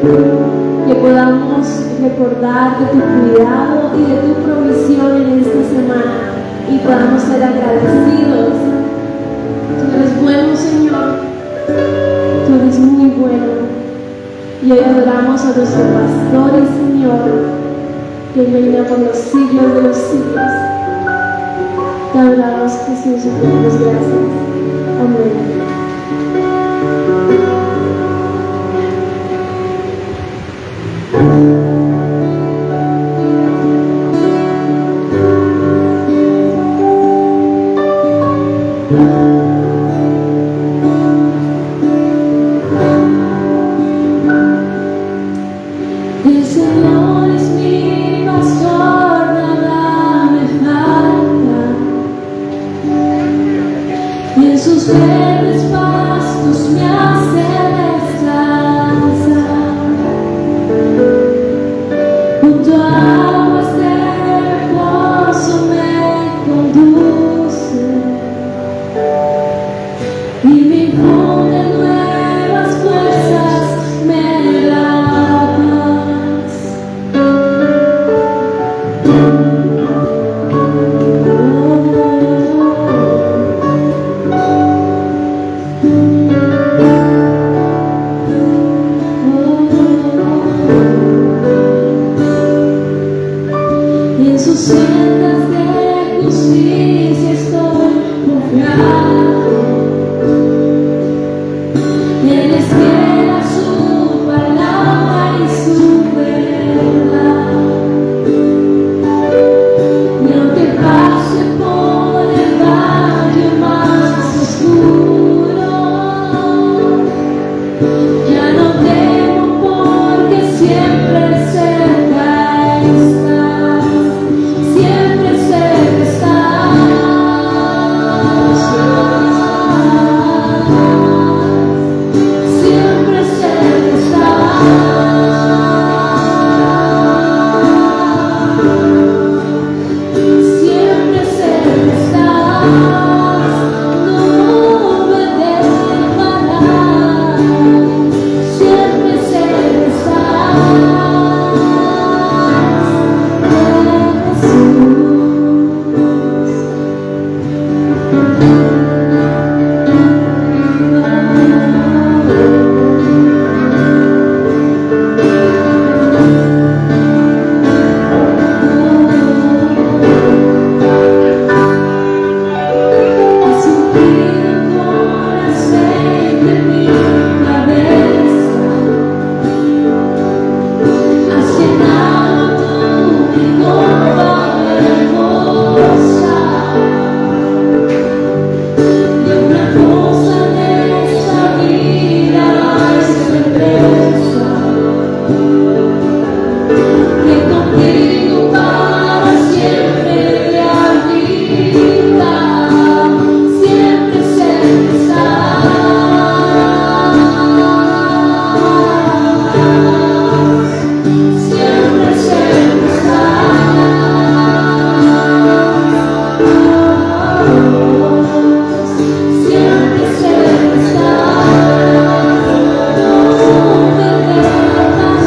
que podamos recordar de tu cuidado y de tu provisión en esta semana y podamos ser agradecidos. Tú eres bueno, Señor, tú eres muy bueno. Y hoy adoramos a nuestro pastor y Señor, que reina por los siglos de los siglos. Te adoramos, Jesús, y te damos gracias. Amén. El Señor es mi pastor, nada me falta. Y en sus verdes pastos me hace descansar. Junto a aguas de reposo me conduce y me infunde nuevas fuerzas, me da paz. Y en sus sendas de justicia estoy confiado. Él espera su palabra y su verdad. Y aunque pase por el valle más oscuro, ya no temo porque siempre cerca estás. Siempre cerca estás. Siempre cerca estás. Siempre cerca estás. No me dejarás. Siempre cerca estás. Has ungido con aceite mi cabeza, has llenado tú mi copa hermosa, y una cosa de esta vida es certeza, que contigo para siempre te habita. Siempre cerca estás. Siempre cerca estás. Siempre cerca estás. No me dejarás.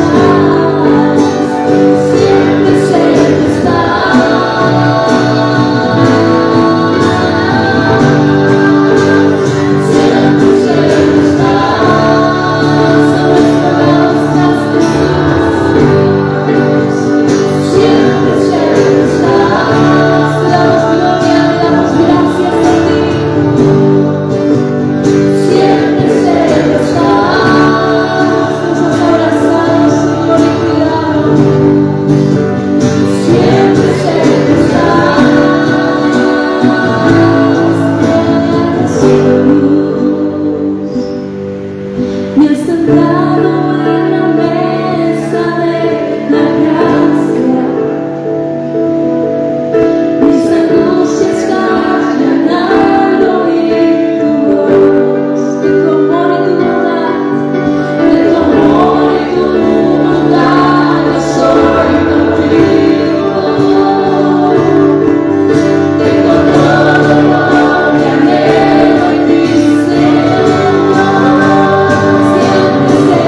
Siempre cerca estás. Siempre cerca estás. Siempre cerca estás. Te damos gloria, te damos gracias a ti. Siempre cerca estás. Nos has abrazado, Señor, y cuidado. Siempre cerca estás. Jesús, me has sentado en la mesa de la gracia. Mis angustias estás llenando y tu voz, de tu amor y tu bondad, de tu amor y tu bondad, yo soy contigo. Tengo todo lo que anhelo en ti, Señor. Siempre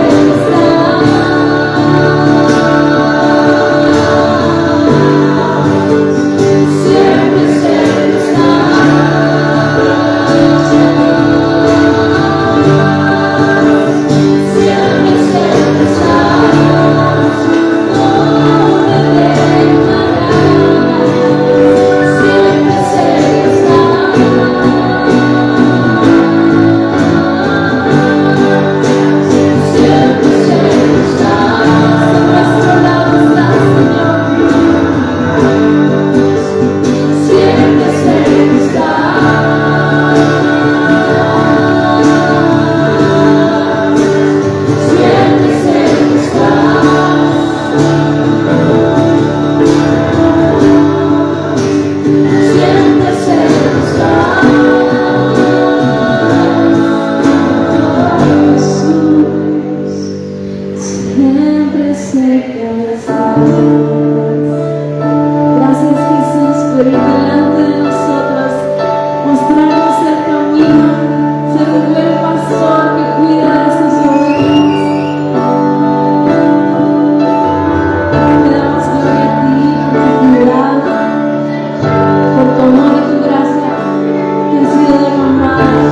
cerca estás. Gracias Jesús por ir delante de nosotros, mostrarnos el camino, ser un buen pastor que cuida de sus ovejas. Te damos gloria a ti por tu cuidado, por tu amor y tu gracia que ha sido derramada.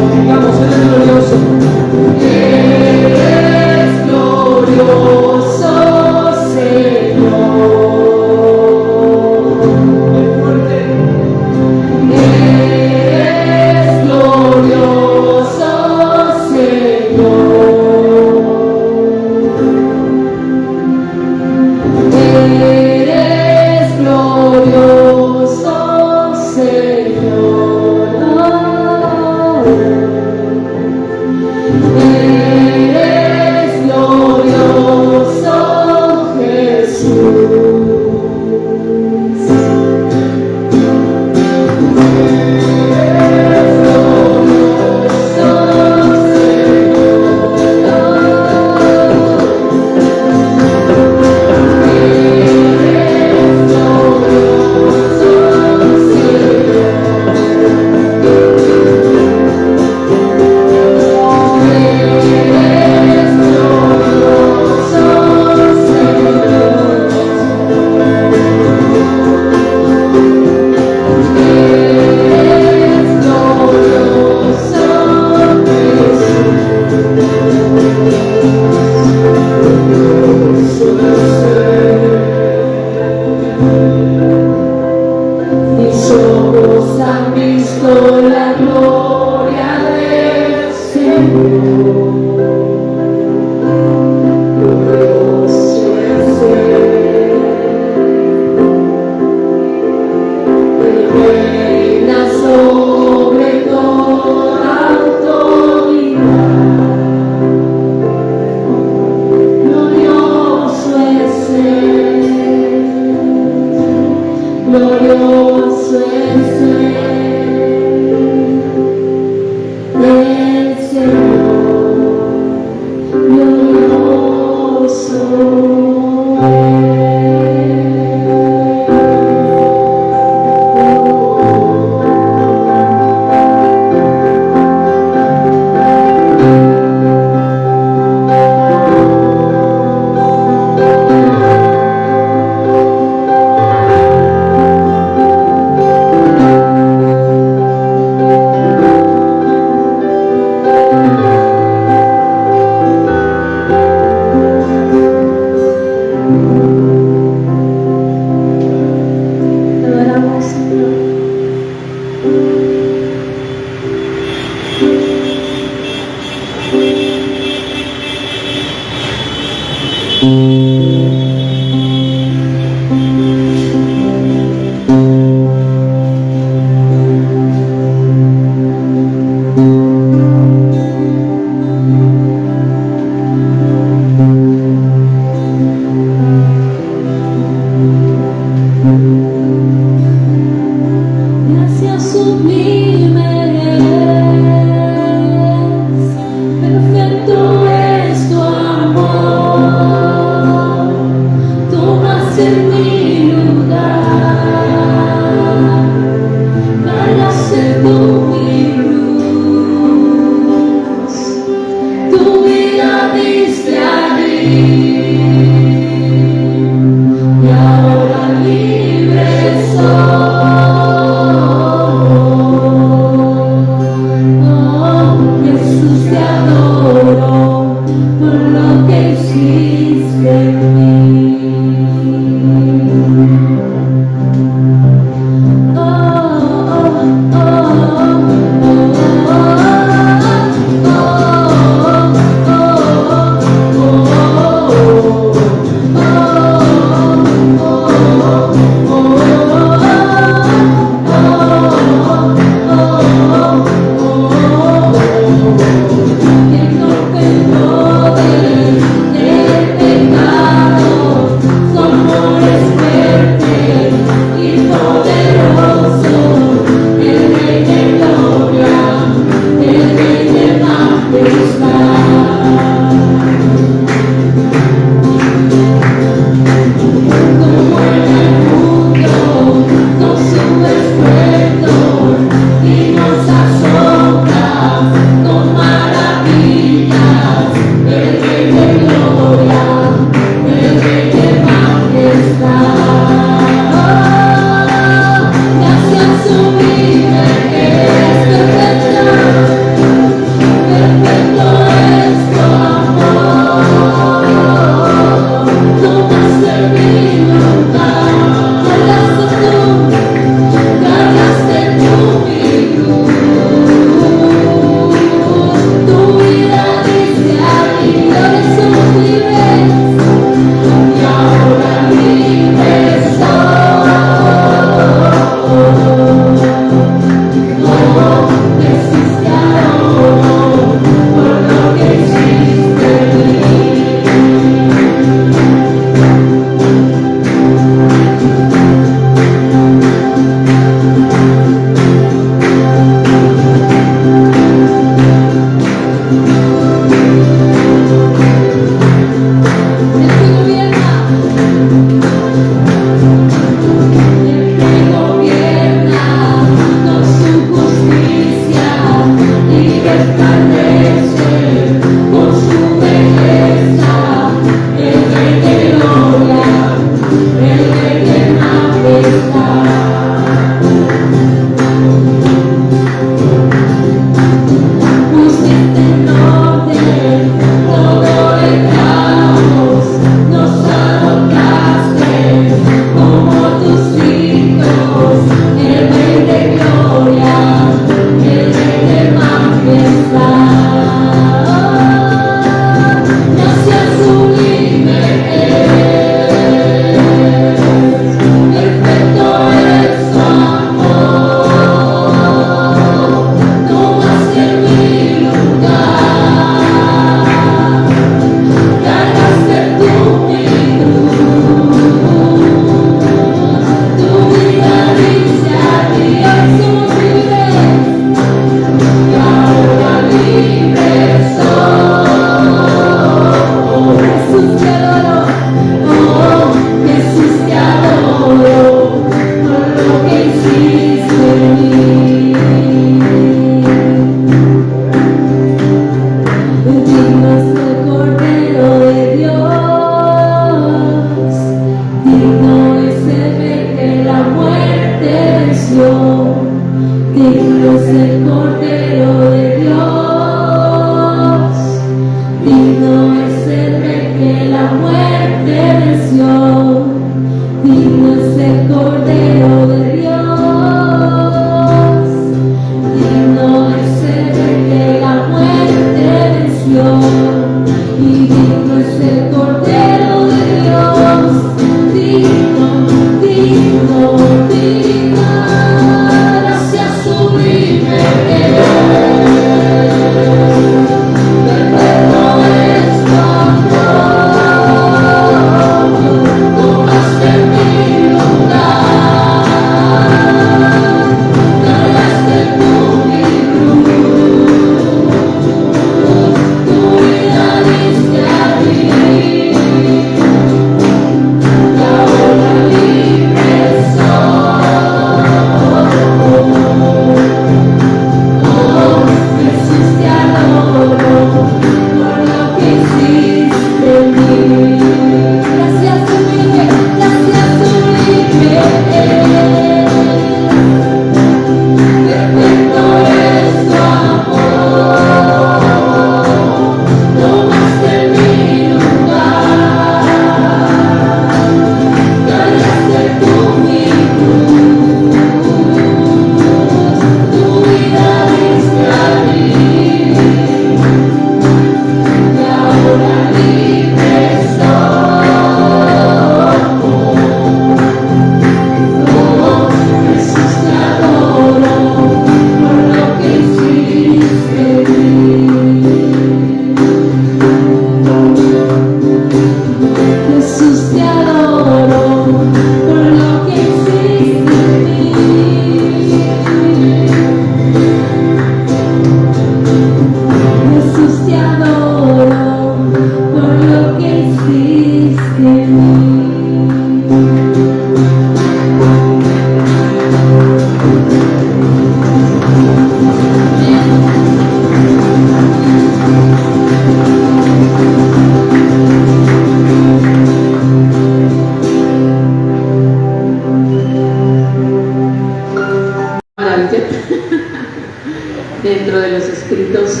dentro de los escritos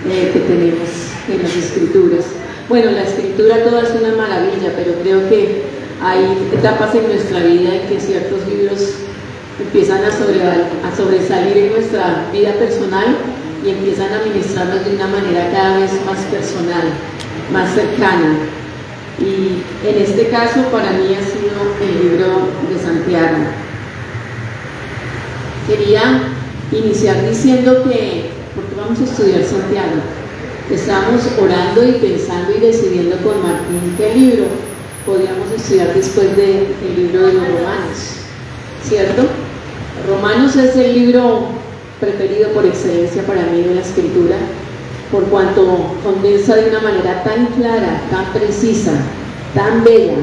que tenemos en las escrituras. Bueno, la escritura toda es una maravilla, pero creo que hay etapas en nuestra vida en que ciertos libros empiezan a sobresalir en nuestra vida personal y empiezan a ministrarnos de una manera cada vez más personal, más cercana. Y en este caso para mí ha sido el libro de Santiago. Quería iniciar diciendo que, porque vamos a estudiar Santiago, estamos orando y pensando y decidiendo con Martín qué libro podíamos estudiar después del libro de los Romanos, ¿cierto? Romanos es el libro preferido por excelencia para mí de la Escritura, por cuanto condensa de una manera tan clara, tan precisa, tan bella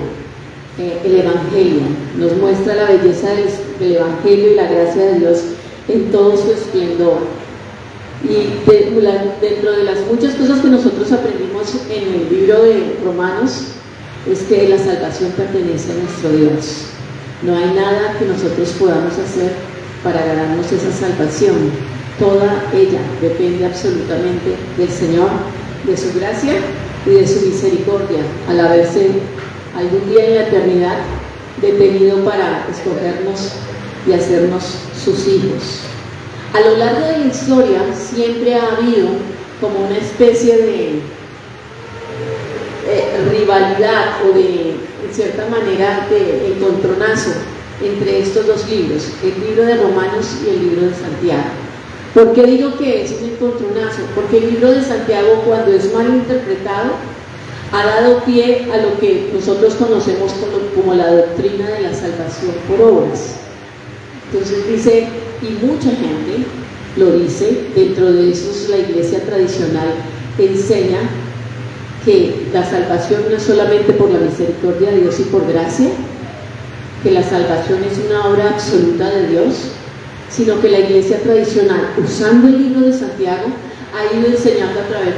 el Evangelio. Nos muestra la belleza del Evangelio y la gracia de Dios en todo su esplendor. Y dentro de las muchas cosas que nosotros aprendimos en el libro de Romanos es que la salvación pertenece a nuestro Dios. No hay nada que nosotros podamos hacer para ganarnos esa salvación. Toda ella depende absolutamente del Señor, de su gracia y de su misericordia, al haberse algún día en la eternidad detenido para escogernos y hacernos sus hijos. A lo largo de la historia siempre ha habido como una especie de rivalidad o de, en cierta manera, de encontronazo entre estos dos libros, el libro de Romanos y el libro de Santiago. ¿Por qué digo que es un encontronazo? Porque el libro de Santiago, cuando es mal interpretado, ha dado pie a lo que nosotros conocemos como la doctrina de la salvación por obras. Entonces dice, y mucha gente lo dice, dentro de eso la iglesia tradicional enseña que la salvación no es solamente por la misericordia de Dios y por gracia, que la salvación es una obra absoluta de Dios, sino que la iglesia tradicional, usando el libro de Santiago, ha ido enseñando a través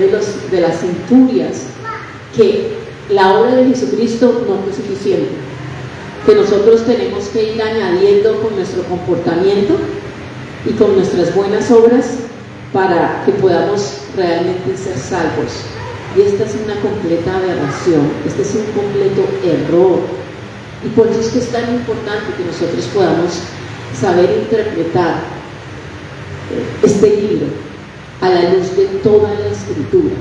de las centurias que la obra de Jesucristo no fue suficiente, que nosotros tenemos que ir añadiendo con nuestro comportamiento y con nuestras buenas obras para que podamos realmente ser salvos. Y esta es una completa aberración, este es un completo error. Y por eso es que es tan importante que nosotros podamos saber interpretar este libro a la luz de toda la Escritura.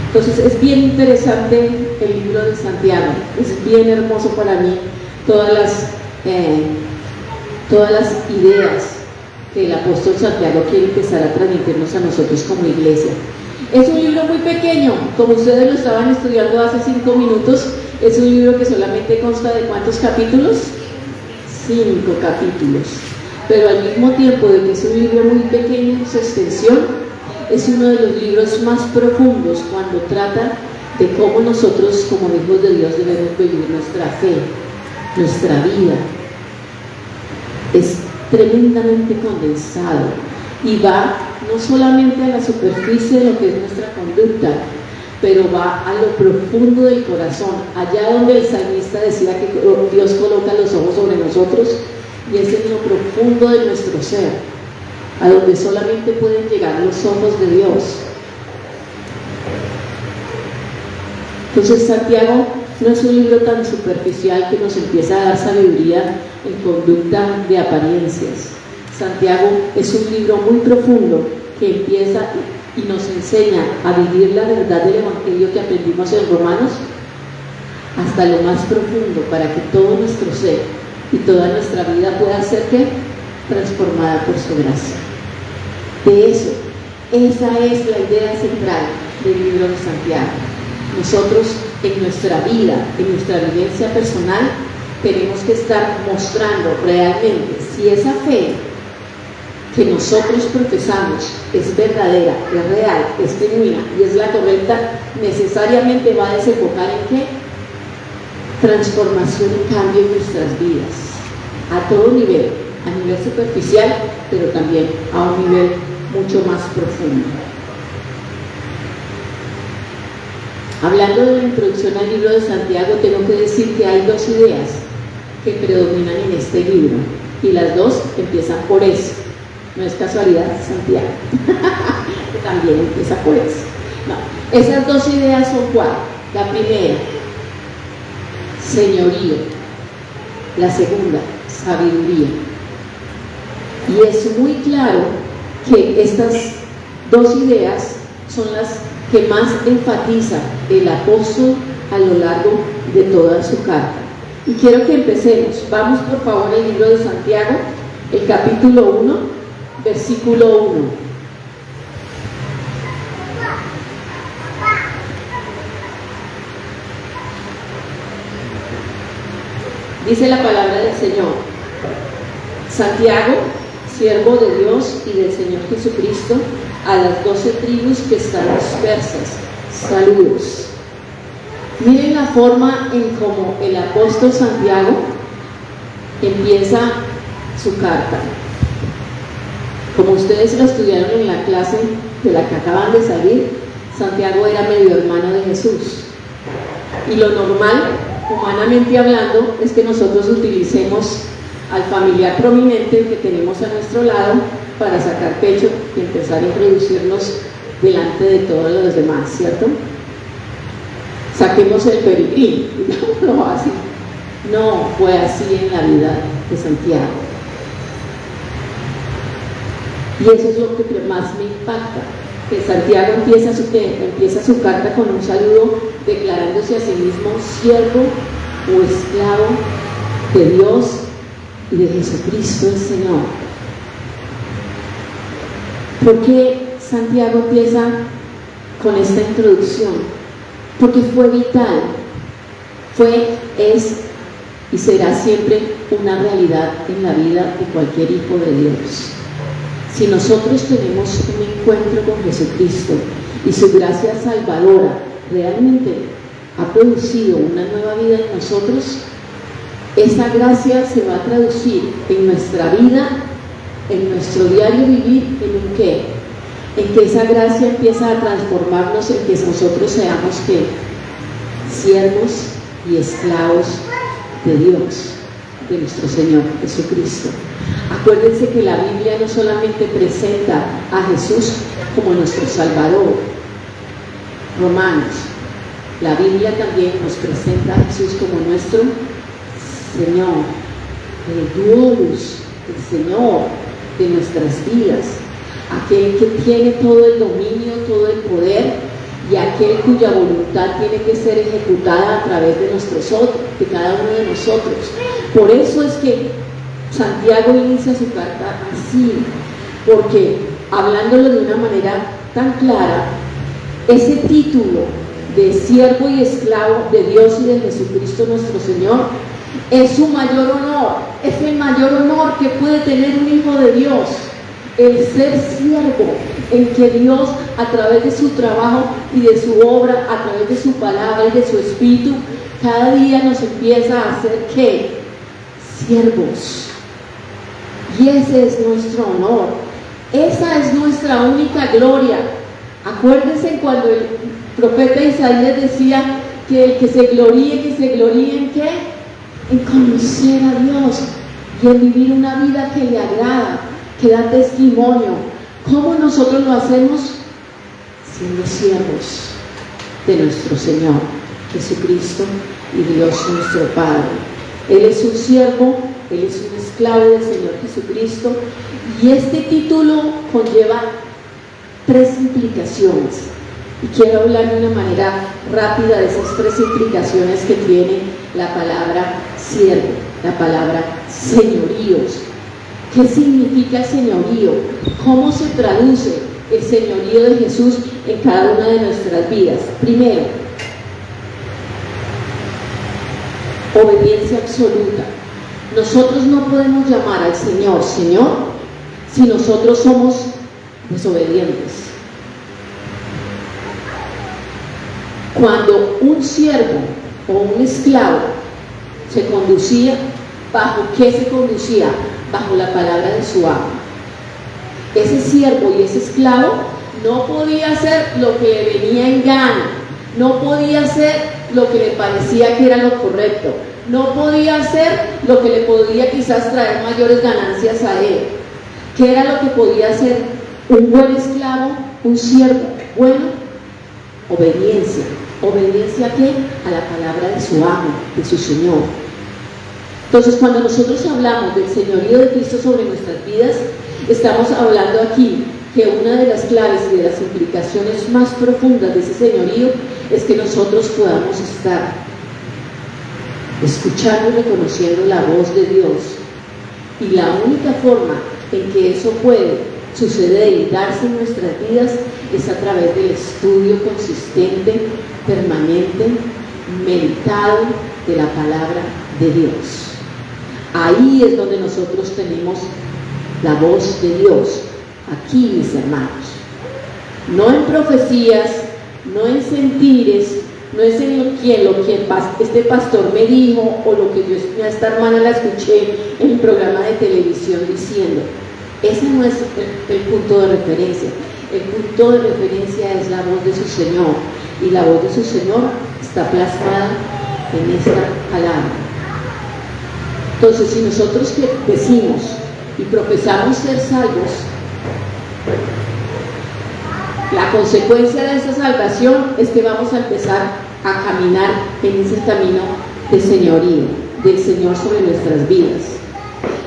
Entonces es bien interesante el libro de Santiago, es bien hermoso para mí todas las ideas que el apóstol Santiago quiere empezar a transmitirnos a nosotros como iglesia. Es un libro muy pequeño, como ustedes lo estaban estudiando hace 5 minutos, es un libro que solamente consta de ¿cuántos capítulos? 5 capítulos, pero al mismo tiempo de que es un libro muy pequeño en su extensión, es uno de los libros más profundos cuando trata de cómo nosotros como hijos de Dios debemos vivir nuestra fe, nuestra vida. Es tremendamente condensado y va no solamente a la superficie de lo que es nuestra conducta, pero va a lo profundo del corazón, allá donde el salmista decía que Dios coloca los ojos sobre nosotros, y es en lo profundo de nuestro ser, a donde solamente pueden llegar los ojos de Dios. Entonces Santiago no es un libro tan superficial que nos empieza a dar sabiduría en conducta de apariencias. Santiago es un libro muy profundo que empieza y nos enseña a vivir la verdad del Evangelio que aprendimos en Romanos hasta lo más profundo, para que todo nuestro ser y toda nuestra vida pueda ser ¿qué? Transformada por su gracia. De eso, esa es la idea central del libro de Santiago. Nosotros en nuestra vida, en nuestra vivencia personal, tenemos que estar mostrando realmente si esa fe que nosotros profesamos es verdadera, es real, es genuina y es la correcta, necesariamente va a desembocar en ¿qué? Transformación y cambio en nuestras vidas, a todo nivel, a nivel superficial, pero también a un nivel mucho más profundo. Hablando de la introducción al libro de Santiago, tengo que decir que hay 2 ideas que predominan en este libro, y las 2 empiezan por S. No es casualidad, Santiago. Que también empieza por eso. No, esas dos ideas son cuáles. La primera, señorío. La segunda, sabiduría. Y es muy claro que estas dos ideas son las que más enfatiza el apóstol a lo largo de toda su carta. Y quiero que empecemos. Vamos por favor al libro de Santiago, el capítulo 1, versículo 1. Dice la palabra del Señor: Santiago, siervo de Dios y del Señor Jesucristo, a las 12 tribus que están dispersas, saludos. Miren la forma en cómo el apóstol Santiago empieza su carta. Como ustedes lo estudiaron en la clase de la que acaban de salir, Santiago era medio hermano de Jesús. Y lo normal, humanamente hablando, es que nosotros utilicemos al familiar prominente que tenemos a nuestro lado para sacar pecho y empezar a introducirnos delante de todos los demás, ¿cierto? Saquemos el peregrín, digámoslo así. No fue así en la vida de Santiago. Y eso es lo que más me impacta, que Santiago empieza su carta con un saludo declarándose a sí mismo siervo o esclavo de Dios y de Jesucristo el Señor. ¿Por qué Santiago empieza con esta introducción? Porque fue vital, es y será siempre una realidad en la vida de cualquier hijo de Dios. Si nosotros tenemos un encuentro con Jesucristo y su gracia salvadora realmente ha producido una nueva vida en nosotros, esa gracia se va a traducir en nuestra vida, en nuestro diario vivir, ¿en un qué? En que esa gracia empieza a transformarnos en que nosotros seamos ¿qué? Siervos y esclavos de Dios, de nuestro Señor Jesucristo. Acuérdense que la Biblia no solamente presenta a Jesús como nuestro Salvador, Romanos, la Biblia también nos presenta a Jesús como nuestro Señor, el Dios, el Señor de nuestras vidas, aquel que tiene todo el dominio, todo el poder, y aquel cuya voluntad tiene que ser ejecutada a través de de cada uno de nosotros. Por eso es que Santiago inicia su carta así, porque hablándolo de una manera tan clara, ese título de siervo y esclavo de Dios y de Jesucristo nuestro Señor es su mayor honor, es el mayor honor que puede tener un hijo de Dios, el ser siervo, en que Dios a través de su trabajo y de su obra, a través de su palabra y de su espíritu, cada día nos empieza a hacer ¿qué? Siervos. Y ese es nuestro honor, esa es nuestra única gloria. Acuérdense cuando el profeta Isaías decía que el que se gloríe ¿en qué? En conocer a Dios y en vivir una vida que le agrada, que da testimonio. ¿Cómo nosotros lo hacemos? Siendo siervos de nuestro Señor Jesucristo y Dios nuestro Padre. Él es un siervo, Él es un esclavo del Señor Jesucristo, y este título conlleva 3 implicaciones. Y quiero hablar de una manera rápida de esas 3 implicaciones que tiene la palabra siervo, la palabra señoríos. ¿Qué significa el señorío? ¿Cómo se traduce el señorío de Jesús en cada una de nuestras vidas? Primero, obediencia absoluta. Nosotros no podemos llamar al Señor Señor si nosotros somos desobedientes. Cuando un siervo o un esclavo se conducía, ¿bajo qué se conducía? Bajo la palabra de su amo. Ese siervo y ese esclavo no podía hacer lo que le venía en gana, no podía hacer lo que le parecía que era lo correcto, no podía hacer lo que le podía quizás traer mayores ganancias a él. ¿Qué era lo que podía hacer un buen esclavo, un siervo bueno? Obediencia. ¿Obediencia a qué? A la palabra de su amo, de su Señor. Entonces, cuando nosotros hablamos del señorío de Cristo sobre nuestras vidas, estamos hablando aquí que una de las claves y de las implicaciones más profundas de ese señorío es que nosotros podamos estar escuchando y reconociendo la voz de Dios. Y la única forma en que eso puede suceder y darse en nuestras vidas es a través del estudio consistente, permanente, meditado de la palabra de Dios. Ahí es donde nosotros tenemos la voz de Dios, aquí, mis hermanos. No en profecías, no en sentires, no es en lo que este pastor me dijo o lo que yo a esta hermana la escuché en un programa de televisión diciendo. Ese no es el punto de referencia. El punto de referencia es la voz de su Señor, y la voz de su Señor está plasmada en esta palabra. Entonces, si nosotros decimos y profesamos ser salvos, la consecuencia de esa salvación es que vamos a empezar a caminar en ese camino de señorío, del Señor sobre nuestras vidas.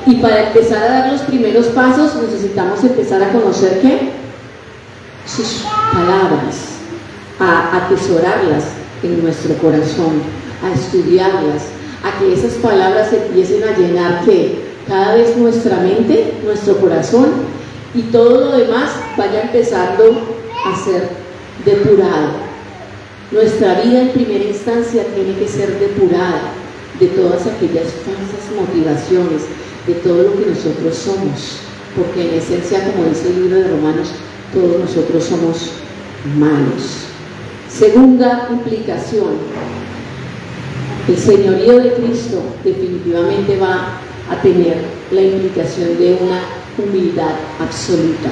Y para empezar a dar los primeros pasos necesitamos empezar a conocer ¿qué? Sus palabras, a atesorarlas en nuestro corazón, a estudiarlas, a que esas palabras empiecen a llenar ¿qué? Cada vez nuestra mente, nuestro corazón, y todo lo demás vaya empezando a ser depurado. Nuestra vida en primera instancia tiene que ser depurada de todas aquellas falsas motivaciones, de todo lo que nosotros somos, porque en esencia, como dice el libro de Romanos, todos nosotros somos malos. Segunda implicación, el señorío de Cristo definitivamente va a tener la implicación de una humildad absoluta.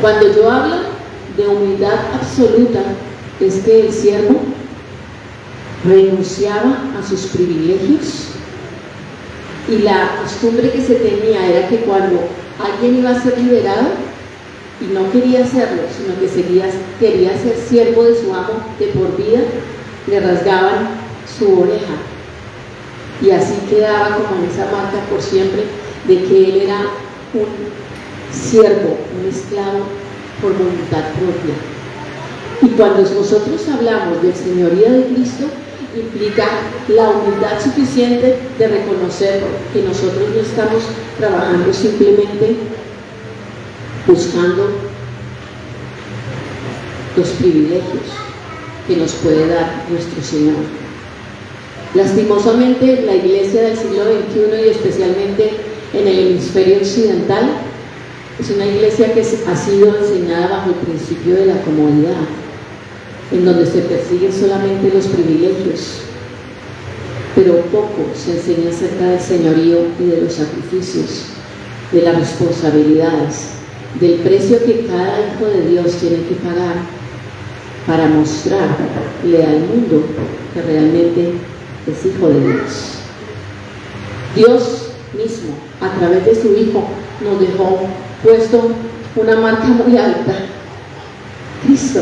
Cuando yo hablo de humildad absoluta, es que el siervo renunciaba a sus privilegios, y la costumbre que se tenía era que cuando alguien iba a ser liberado y no quería hacerlo, sino que quería ser siervo de su amo de por vida, le rasgaban su oreja, y así quedaba como en esa marca por siempre de que él era un siervo, un esclavo por voluntad propia. Y cuando nosotros hablamos del señorío de Cristo, implica la humildad suficiente de reconocer que nosotros no estamos trabajando simplemente buscando los privilegios que nos puede dar nuestro Señor. Lastimosamente, la iglesia del siglo XXI, y especialmente en el hemisferio occidental, es una iglesia que ha sido enseñada bajo el principio de la comodidad, en donde se persiguen solamente los privilegios, pero poco se enseña acerca del señorío y de los sacrificios, de las responsabilidades, del precio que cada hijo de Dios tiene que pagar para mostrarle al mundo que realmente es hijo de Dios. Dios mismo, a través de su Hijo, nos dejó puesto una marca muy alta. Cristo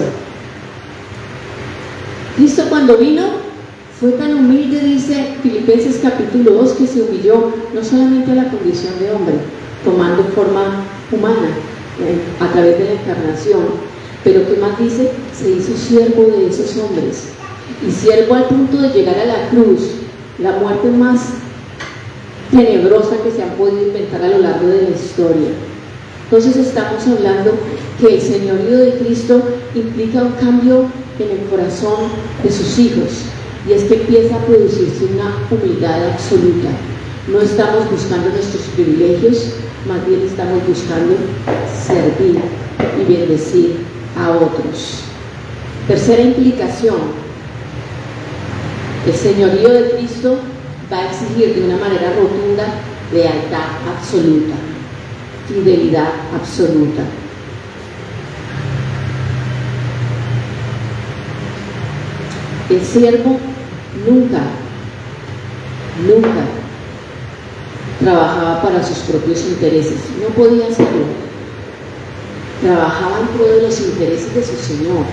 cuando vino fue tan humilde, dice Filipenses capítulo 2, que se humilló no solamente a la condición de hombre, tomando forma humana a través de la encarnación, pero ¿qué más dice? Se hizo siervo de esos hombres, y siervo al punto de llegar a la cruz, la muerte más tenebrosa que se han podido inventar a lo largo de la historia. Entonces estamos hablando que el señorío de Cristo implica un cambio en el corazón de sus hijos, y es que empieza a producirse una humildad absoluta. No estamos buscando nuestros privilegios, más bien estamos buscando servir y bendecir a otros. Tercera implicación, el señorío de Cristo va a exigir de una manera rotunda lealtad absoluta, fidelidad absoluta. El siervo nunca trabajaba para sus propios intereses. No podía hacerlo. Trabajaba en pro de los intereses de su Señor.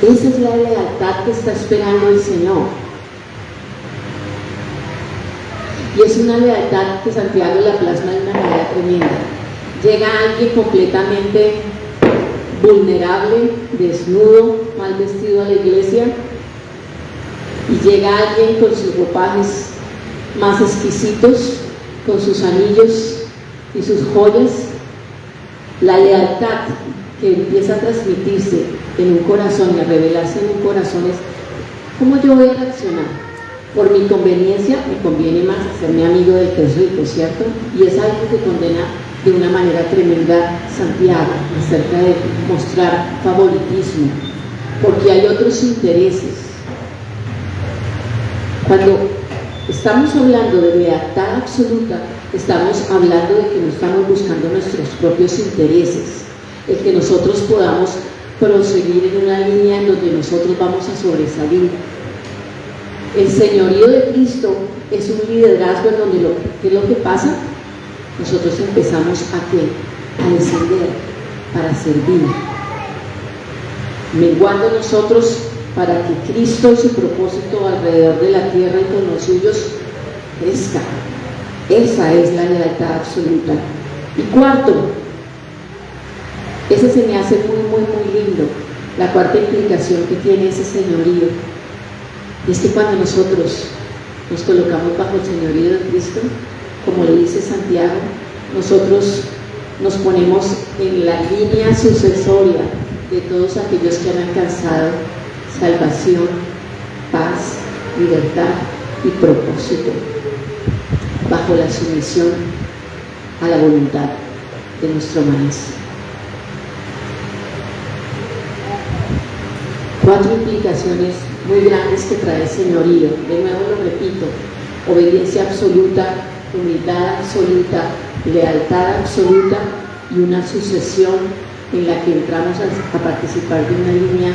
Esa es la lealtad que está esperando el Señor. Y es una lealtad que Santiago la plasma de una manera tremenda. Llega alguien completamente vulnerable, desnudo, mal vestido a la iglesia, y llega alguien con sus ropajes más exquisitos, con sus anillos y sus joyas. La lealtad que empieza a transmitirse en un corazón y a revelarse en un corazón es: ¿cómo yo voy a reaccionar? Por mi conveniencia, me conviene más hacerme amigo del que es rico, ¿cierto? Y es algo que condena de una manera tremenda Santiago acerca de mostrar favoritismo, porque hay otros intereses. Cuando estamos hablando de lealtad absoluta, estamos hablando de que no estamos buscando nuestros propios intereses, el que nosotros podamos proseguir en una línea en donde nosotros vamos a sobresalir. El señorío de Cristo es un liderazgo en donde ¿qué es lo que pasa? Nosotros empezamos a descender para servir, menguando nosotros para que Cristo y su propósito alrededor de la tierra y con los suyos crezca. Esa es la lealtad absoluta. Y cuarto, ese se me hace muy lindo, la cuarta implicación que tiene ese señorío. Y es que cuando nosotros nos colocamos bajo el señorío de Cristo, como le dice Santiago, nosotros nos ponemos en la línea sucesoria de todos aquellos que han alcanzado salvación, paz, libertad y propósito, bajo la sumisión a la voluntad de nuestro Maestro. 4 implicaciones muy grandes que trae el señorío. De nuevo lo repito: obediencia absoluta, humildad absoluta, lealtad absoluta y una sucesión en la que entramos a participar de una línea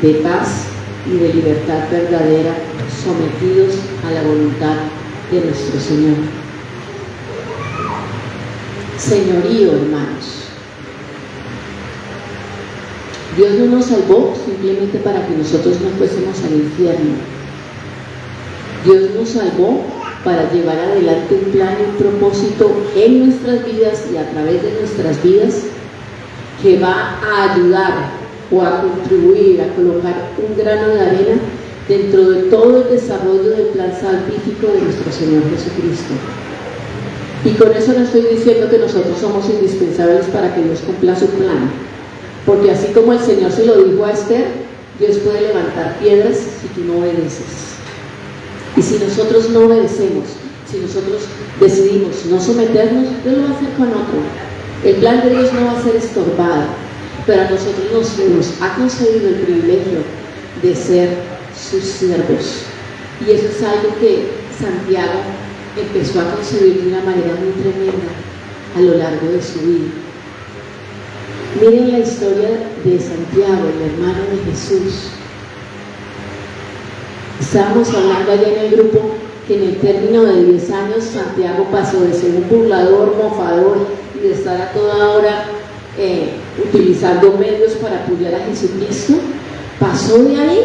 de paz y de libertad verdadera, sometidos a la voluntad de nuestro Señor. Señorío, hermanos. Dios no nos salvó simplemente para que nosotros no fuésemos al infierno. Dios nos salvó para llevar adelante un plan y un propósito en nuestras vidas y a través de nuestras vidas, que va a ayudar o a contribuir a colocar un grano de arena dentro de todo el desarrollo del plan salvífico de nuestro Señor Jesucristo. Y con eso no estoy diciendo que nosotros somos indispensables para que Dios cumpla su plan, porque así como el Señor se lo dijo a Esther, Dios puede levantar piedras si tú no obedeces. Y si nosotros no obedecemos, si nosotros decidimos no someternos, Dios lo va a hacer con otro. El plan de Dios no va a ser estorbado, pero a nosotros nos ha concedido el privilegio de ser sus siervos. Y eso es algo que Santiago empezó a concebir de una manera muy tremenda a lo largo de su vida. Miren la historia de Santiago, el hermano de Jesús. Estábamos hablando allá en el grupo que en el término de 10 años Santiago pasó de ser un burlador, mofador y de estar a toda hora utilizando medios para apoyar a Jesucristo, pasó de ahí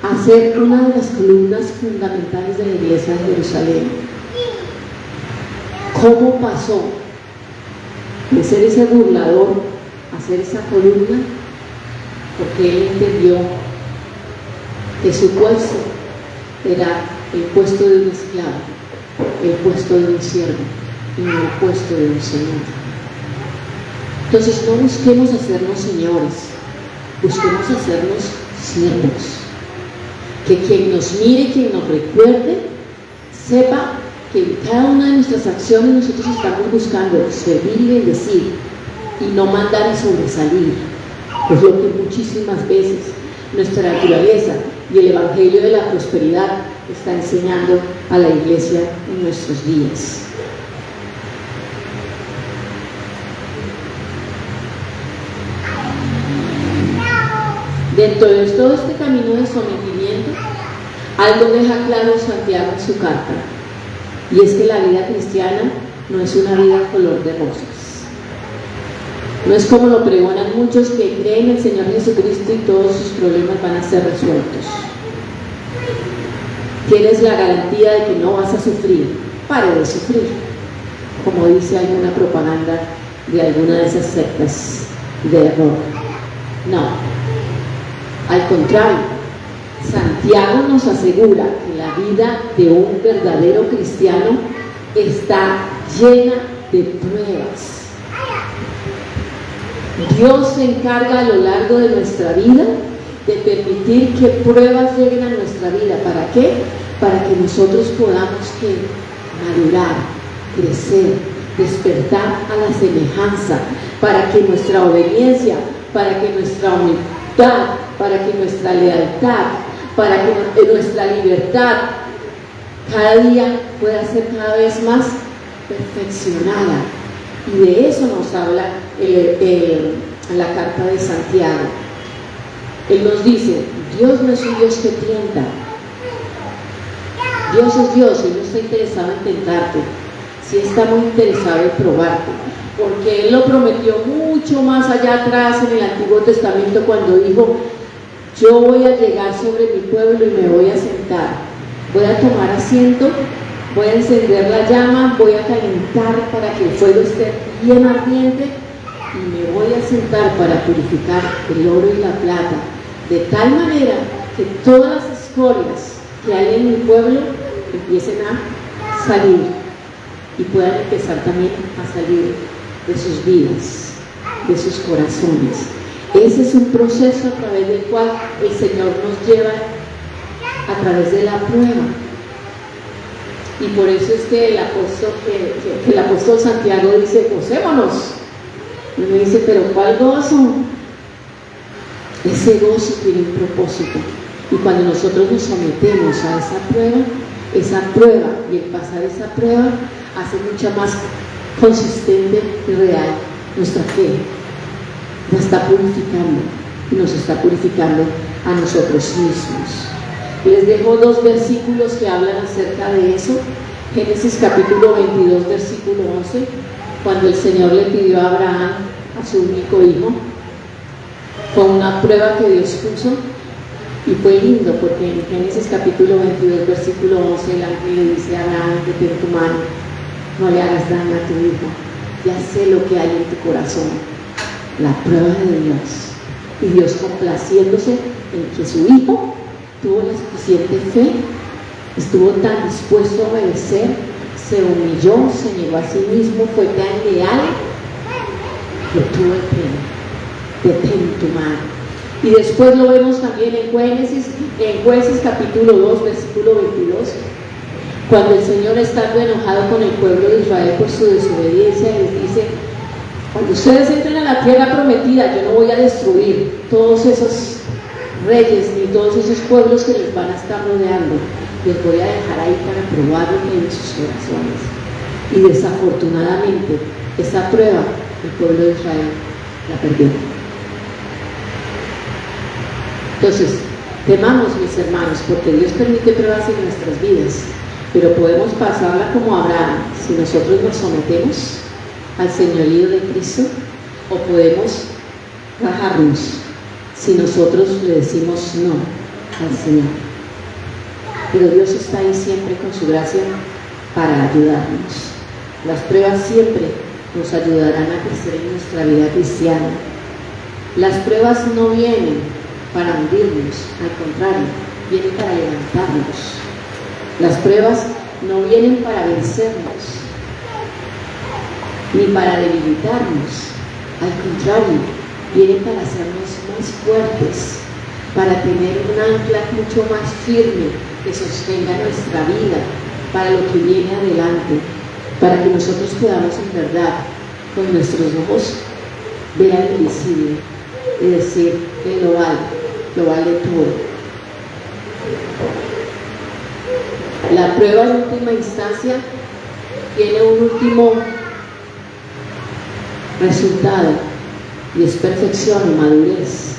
a ser una de las columnas fundamentales de la iglesia de Jerusalén. ¿Cómo pasó de ser ese burlador a ser esa columna? Porque él entendió que su puesto era el puesto de un esclavo, el puesto de un siervo y no el puesto de un señor. Entonces no busquemos hacernos señores, busquemos hacernos siervos. Que quien nos mire, quien nos recuerde, sepa que en cada una de nuestras acciones nosotros estamos buscando servir y bendecir y no mandar y sobresalir. Es lo que muchísimas veces nuestra naturaleza y el Evangelio de la prosperidad está enseñando a la iglesia en nuestros días. Dentro de todo este camino de sometimiento, algo deja claro Santiago en su carta, Y es que la vida cristiana no es una vida color de rosas. No es como lo pregonan muchos que creen en el Señor Jesucristo y todos sus problemas van a ser resueltos. Tienes la garantía de que no vas a sufrir. Pare de sufrir, como dice alguna propaganda de alguna de esas sectas de error. No, al contrario, Santiago nos asegura que la vida de un verdadero cristiano está llena de pruebas. Dios se encarga a lo largo de nuestra vida de permitir que pruebas lleguen a nuestra vida. ¿Para qué? Para que nosotros podamos madurar, crecer, despertar a la semejanza, para que nuestra obediencia, para que nuestra humildad, para que nuestra lealtad, para que nuestra libertad cada día pueda ser cada vez más perfeccionada. Y de eso nos habla la carta de Santiago. Él nos dice, Dios no es un Dios que tienta. Dios es Dios, Él no está interesado en tentarte, sí está muy interesado en probarte, porque Él lo prometió mucho más allá atrás en el Antiguo Testamento cuando dijo, yo voy a llegar sobre mi pueblo y me voy a sentar, voy a tomar asiento, voy a encender la llama, voy a calentar para que el fuego esté bien ardiente y me voy a sentar para purificar el oro y la plata, de tal manera que todas las escorias que hay en mi pueblo empiecen a salir y puedan empezar también a salir de sus vidas, de sus corazones. Ese es un proceso a través del cual el Señor nos lleva a través de la prueba. Y por eso es que el apóstol Santiago dice, gocémonos. Y me dice, pero ¿cuál gozo? Ese gozo tiene un propósito. Y cuando nosotros nos sometemos a esa prueba y el pasar esa prueba hace mucho más consistente y real nuestra fe. La está purificando y nos está purificando a nosotros mismos. Les dejo 2 versículos que hablan acerca de eso. Génesis capítulo 22, versículo 11, cuando el Señor le pidió a Abraham, a su único hijo, fue una prueba que Dios puso. Y fue lindo porque en Génesis capítulo 22, versículo 11, el ángel le dice a Abraham, detén tu mano, no le hagas daño a tu hijo, ya sé lo que hay en tu corazón, la prueba de Dios. Y Dios complaciéndose en que su hijo tuvo la suficiente fe, estuvo tan dispuesto a obedecer, se humilló, se negó a sí mismo, fue tan leal, que tuvo el premio, detén tu mano. Y después lo vemos también en Jueces capítulo 2, versículo 22, cuando el Señor, estando enojado con el pueblo de Israel por su desobediencia, les dice, cuando ustedes entren a la tierra prometida, yo no voy a destruir todos esos reyes ni todos esos pueblos que les van a estar rodeando, les voy a dejar ahí para probar lo que hay en sus corazones. Y desafortunadamente, esa prueba, el pueblo de Israel la perdió. Entonces, temamos, mis hermanos, porque Dios permite pruebas en nuestras vidas, pero podemos pasarla como Abraham si nosotros nos sometemos al señorío de Cristo, o podemos rajarnos si nosotros le decimos no al Señor. Pero Dios está ahí siempre con su gracia para ayudarnos. Las pruebas siempre nos ayudarán a crecer en nuestra vida cristiana. Las pruebas no vienen para hundirnos, al contrario, vienen para levantarnos. Las pruebas no vienen para vencernos, ni para debilitarnos, al contrario, vienen para hacernos más fuertes, para tener un ancla mucho más firme que sostenga nuestra vida, para lo que viene adelante, para que nosotros podamos en verdad, con nuestros ojos, ver al invisible y decir que lo vale todo. La prueba en última instancia tiene un último resultado y es perfección y madurez.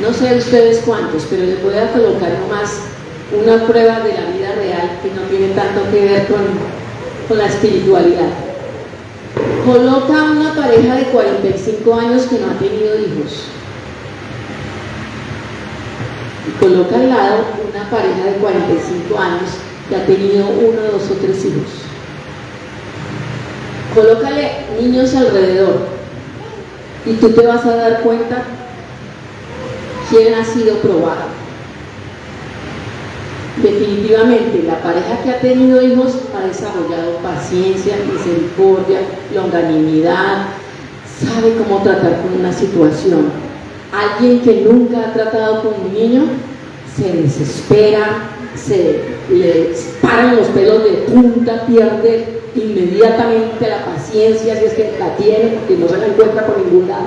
No sé ustedes cuántos, pero les voy a colocar nomás una prueba de la vida real que no tiene tanto que ver con la espiritualidad. Coloca a una pareja de 45 años que no ha tenido hijos. Y coloca al lado una pareja de 45 años que ha tenido 1, 2 o 3 hijos. Colócale niños alrededor y tú te vas a dar cuenta quién ha sido probado. Definitivamente, la pareja que ha tenido hijos ha desarrollado paciencia, misericordia, longanimidad, sabe cómo tratar con una situación. Alguien que nunca ha tratado con un niño se desespera, se le paran los pelos de punta, pierde inmediatamente la paciencia, si es que la tiene, porque no se la encuentra por ningún lado.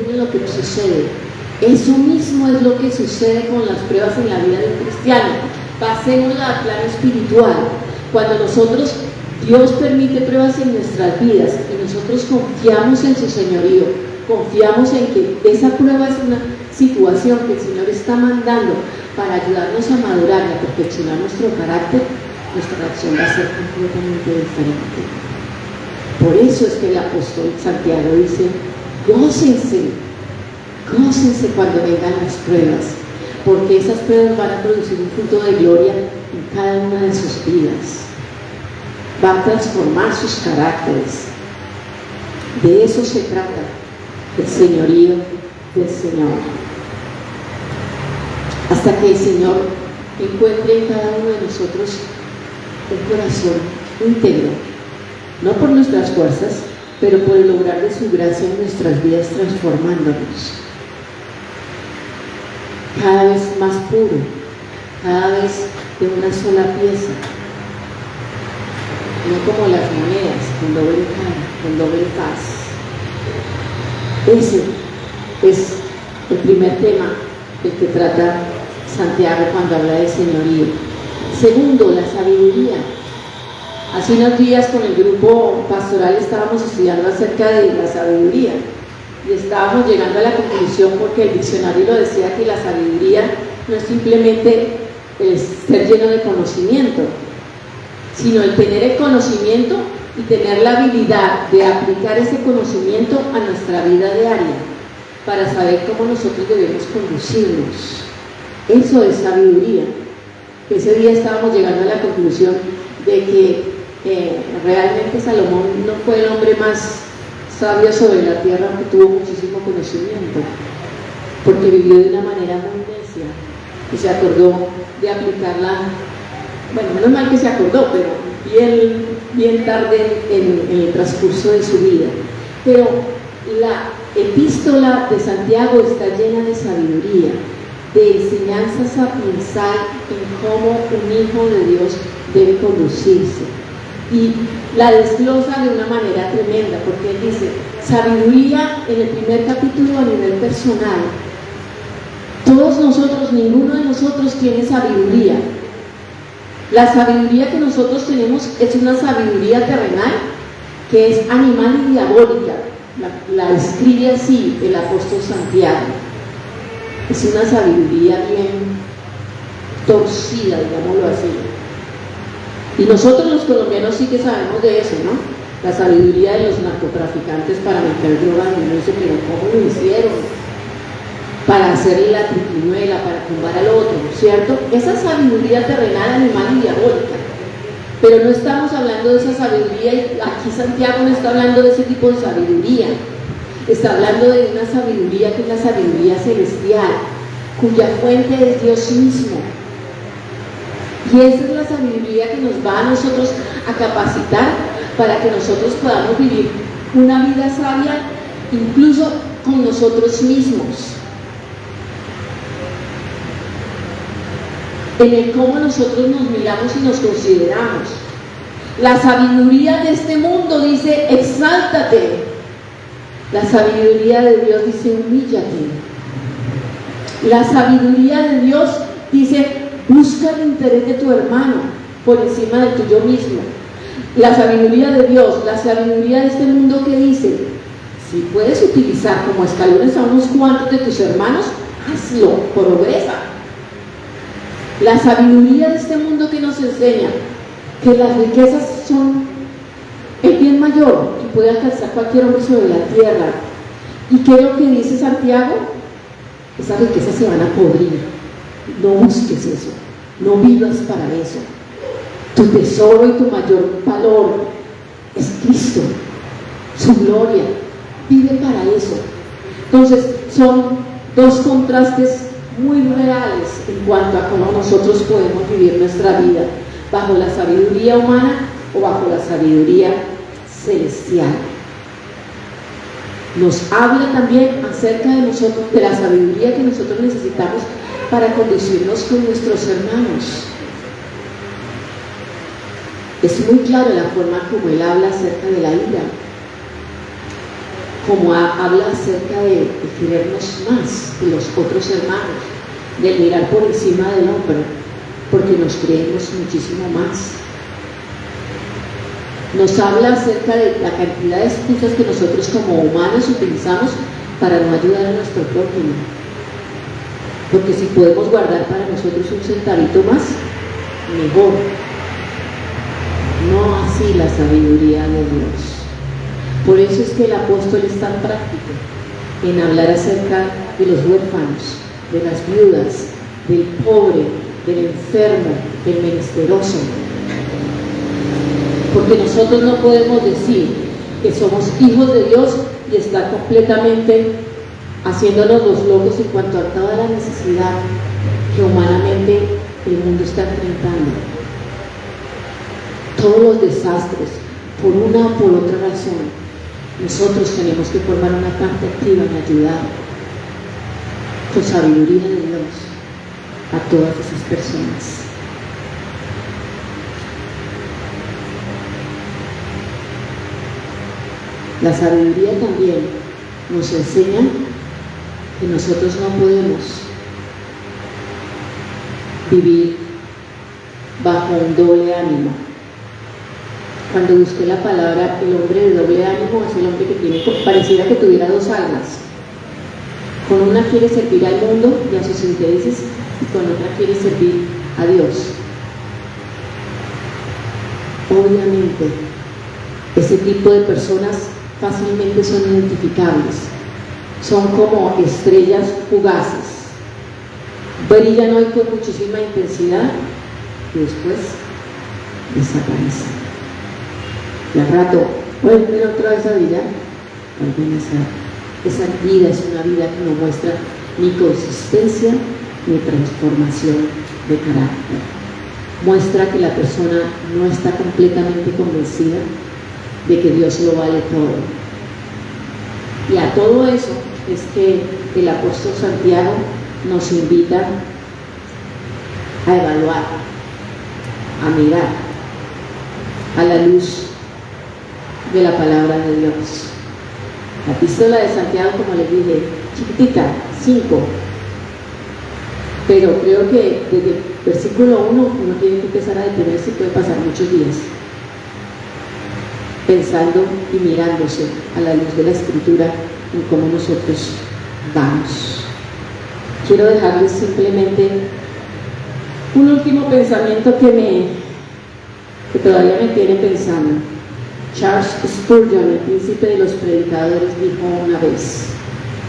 Miren lo que sucede. Eso mismo es lo que sucede con las pruebas en la vida de un cristiano. Pasémosla al plano espiritual. Cuando Dios permite pruebas en nuestras vidas y nosotros confiamos en su señorío, confiamos en que esa prueba es una situación que el Señor está mandando para ayudarnos a madurar y a perfeccionar nuestro carácter, nuestra reacción va a ser completamente diferente. Por eso es que el apóstol Santiago dice: gócense cuando vengan las pruebas, porque esas pruebas van a producir un fruto de gloria en cada una de sus vidas, van a transformar sus caracteres. De eso se trata el señorío del Señor, hasta que el Señor encuentre en cada uno de nosotros un corazón íntegro, no por nuestras fuerzas, pero por el obrar de su gracia en nuestras vidas, transformándonos cada vez más puro, cada vez de una sola pieza, no como las monedas, con doble cara, con doble faz. Ese es el primer tema del que trata Santiago cuando habla de señorío. Segundo, la sabiduría. Hace unos días con el grupo pastoral estábamos estudiando acerca de la sabiduría y estábamos llegando a la conclusión, porque el diccionario lo decía, que la sabiduría no es simplemente el ser lleno de conocimiento, sino el tener el conocimiento y tener la habilidad de aplicar ese conocimiento a nuestra vida diaria para saber cómo nosotros debemos conducirnos. Eso es sabiduría. Ese día estábamos llegando a la conclusión de que realmente Salomón no fue el hombre más sabio sobre la tierra, aunque tuvo muchísimo conocimiento, porque vivió de una manera muy necia y se acordó de aplicarla. Bueno, menos mal que se acordó, pero bien tarde en el transcurso de su vida. Pero la epístola de Santiago está llena de sabiduría, de enseñanza sapiencial en cómo un hijo de Dios debe conducirse. Y la desglosa de una manera tremenda, porque él dice: sabiduría en el primer capítulo a nivel personal. Todos nosotros, ninguno de nosotros tiene sabiduría. La sabiduría que nosotros tenemos es una sabiduría terrenal, que es animal y diabólica. La describe así el apóstol Santiago. Es una sabiduría bien torcida, digámoslo así. Y nosotros los colombianos sí que sabemos de eso, ¿no? La sabiduría de los narcotraficantes para meter drogas, y no sé, pero ¿cómo lo hicieron? Para hacerle la triquiñuela, para tumbar al otro, ¿cierto? Esa sabiduría terrenal, animal y diabólica. Pero no estamos hablando de esa sabiduría, y aquí Santiago no está hablando de ese tipo de sabiduría. Está hablando de una sabiduría que es la sabiduría celestial, cuya fuente es Dios mismo. Y esa es la sabiduría que nos va a nosotros a capacitar para que nosotros podamos vivir una vida sabia, incluso con nosotros mismos. En el cómo nosotros nos miramos y nos consideramos. La sabiduría de este mundo dice: exáltate. La sabiduría de Dios dice: humíllate. La sabiduría de Dios dice: busca el interés de tu hermano por encima del tuyo mismo. La sabiduría de Dios, la sabiduría de este mundo, que dice: si puedes utilizar como escalones a unos cuantos de tus hermanos, hazlo, progresa. La sabiduría de este mundo que nos enseña que las riquezas son el bien mayor que puede alcanzar cualquier hombre sobre la tierra. ¿Y qué es lo que dice Santiago? Esas riquezas se van a podrir. No busques eso, no vivas para eso. Tu tesoro y tu mayor valor es Cristo, su gloria. Vive para eso. Entonces son dos contrastes muy reales en cuanto a cómo nosotros podemos vivir nuestra vida, bajo la sabiduría humana o bajo la sabiduría celestial. Nos habla también acerca de nosotros, de la sabiduría que nosotros necesitamos para conducirnos con nuestros hermanos. Es muy claro la forma como él habla acerca de la ira, como habla acerca de querernos más que los otros hermanos, de mirar por encima del hombre, porque nos creemos muchísimo más. Nos habla acerca de la cantidad de excusas que nosotros como humanos utilizamos para no ayudar a nuestro prójimo. Porque si podemos guardar para nosotros un centavito más, mejor. No así la sabiduría de Dios. Por eso es que el apóstol es tan práctico en hablar acerca de los huérfanos, de las viudas, del pobre, del enfermo, del menesteroso. Porque nosotros no podemos decir que somos hijos de Dios y estar completamente haciéndonos los locos en cuanto a toda la necesidad que humanamente el mundo está enfrentando. Todos los desastres, por una o por otra razón, nosotros tenemos que formar una parte activa en ayudar con sabiduría de Dios a todas esas personas. La sabiduría también nos enseña que nosotros no podemos vivir bajo un doble ánimo. Cuando busqué la palabra, el hombre de doble ánimo es el hombre que tiene, pareciera que tuviera dos almas. Con una quiere servir al mundo y a sus intereses, y con otra quiere servir a Dios. Obviamente, ese tipo de personas fácilmente son identificables. Son como estrellas fugaces. Brillan hoy con muchísima intensidad y después desaparecen. Y al rato vuelven otra vez a brillar, vuelven a ser. Esa vida es una vida que no muestra ni consistencia ni transformación de carácter. Muestra que la persona no está completamente convencida de que Dios lo vale todo. Y a todo eso es que el apóstol Santiago nos invita a evaluar, a mirar a la luz de la palabra de Dios. La epístola de Santiago, como les dije, chiquitita, 5, pero creo que desde el versículo 1 uno tiene que empezar a detenerse y puede pasar muchos días pensando y mirándose a la luz de la Escritura en cómo nosotros vamos. Quiero dejarles simplemente un último pensamiento que todavía me tiene pensando. Charles Spurgeon, el príncipe de los predicadores, dijo una vez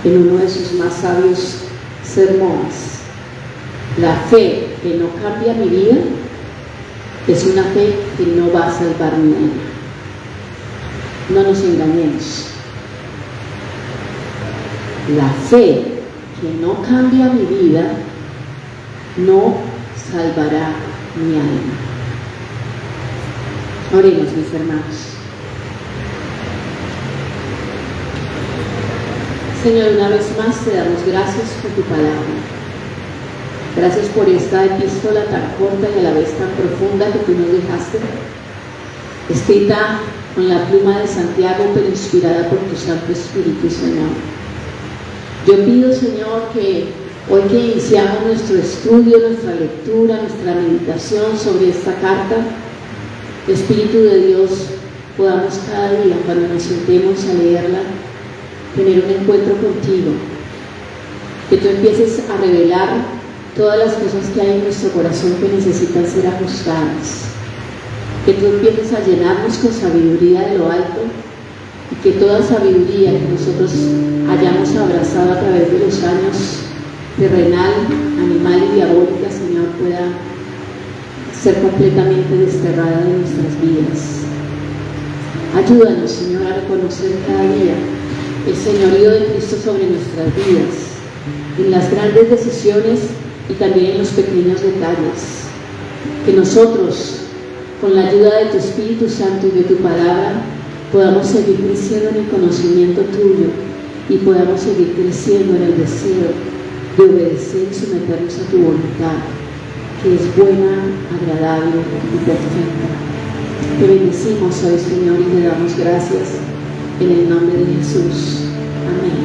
en uno de sus más sabios sermones: la fe que no cambia mi vida es una fe que no va a salvar mi vida. No nos engañemos. La fe que no cambia mi vida no salvará mi alma. Oremos, mis hermanos. Señor, una vez más te damos gracias por tu palabra. Gracias por esta epístola tan corta y a la vez tan profunda que tú nos dejaste, escrita con la pluma de Santiago, pero inspirada por tu Santo Espíritu, Señor. Yo pido, Señor, que hoy que iniciamos nuestro estudio, nuestra lectura, nuestra meditación sobre esta carta, Espíritu de Dios, podamos cada día, cuando nos sentemos a leerla, tener un encuentro contigo, que tú empieces a revelar todas las cosas que hay en nuestro corazón que necesitan ser ajustadas. Que tú empieces a llenarnos con sabiduría de lo alto y que toda sabiduría que nosotros hayamos abrazado a través de los años terrenal, animal y diabólica, Señor, pueda ser completamente desterrada de nuestras vidas. Ayúdanos, Señor, a reconocer cada día el señorío de Cristo sobre nuestras vidas, en las grandes decisiones y también en los pequeños detalles. Que nosotros, con la ayuda de tu Espíritu Santo y de tu palabra, podamos seguir creciendo en el conocimiento tuyo y podamos seguir creciendo en el deseo de obedecer y someternos a tu voluntad, que es buena, agradable y perfecta. Te bendecimos hoy, Señor, y te damos gracias en el nombre de Jesús. Amén.